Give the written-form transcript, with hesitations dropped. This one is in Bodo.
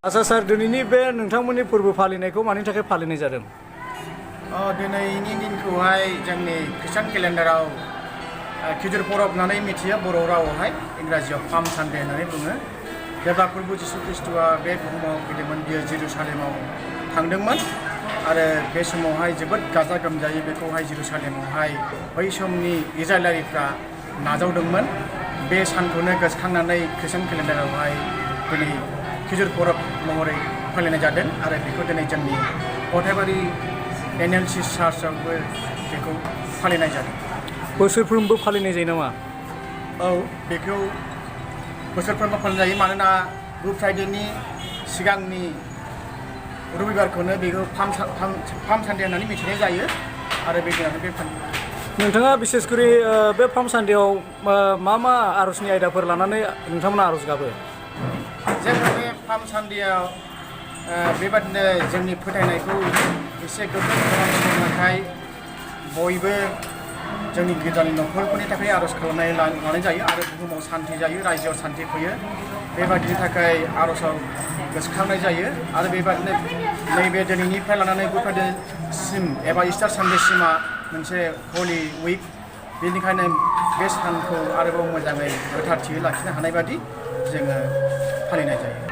आच्छा सार दिनैनि बे नोंथांमोननि फोरबो फालिनायखौ मानि थाखाय फालिनाय जादों? दिनैनि दिनखौहाय जोंनि खृष्टान केलेन्डाराव खिजुर परब होननानै मिथियो बर' रावावहाय इंराजियाव पाम सानडे होननानै बुङो। जेब्ला प्रभु जिशु ख्रिस्ट'आ बे बुहुमाव फैदोंमोन बियो जेरुसालेमाव थांदोंमोन आरो बे समावहाय जोबोद गाजा गोमजायै बेखौहाय जेरुसालेमावहाय बै समनि इजराइलारिफ्रा नाजावदोंमोन। बे सानखौनो गोसोखांनानै खृष्टान केलेन्डारावहाय दिनै खिजुर परब महरै फालिनाय जादों आरो बेखौ दिनै जोंनि कथाबारि एनएलसि चार्चआवबो बेखौ फालिनाय जादों। बोसोरफ्रोमबो फालिनाय जायो नामा? औ बेखौ बोसोरफ्रोमबो फालिनाय जायो मानोना गुड फ्राइडेनि सिगांनि रबिबारखौनो बेखौ पाम सानडे होननानै मिथिनाय जायो आरो बे दिनावनो बे नोंथाङा बिसेसकरि बे पाम सानडेआव मा आर'जनि आयदाफोर लानानै नोंथांमोना आर'ज गाबो? जोङो बे पाम सानडेआव बेबादिनो जोंनि फोथायनायखौ एसे गोख्रों खालामनो थाखाय बयबो जोंनि गिर्जानि न'खरफोरनि थाखाय आर'ज खालामनाय लानाय जायो आरो बुहुमाव सान्थि जायो, रायजोआव सान्थि फैयो बेबादिनि थाखाय आर'जआव गोसोखांनाय जायो आरो बेबादिनो नैबे दिनैनिफ्राय लानानै गुड फ्राइडेसिम एबा इस्टार सानडेसिमा मोनसे हलि उइक, बेनिखायनो बे सानखौ आरोबाव मोजाङै गोथारथियै लाखिनो हानाय बादि जोङो फालिनाय जायो।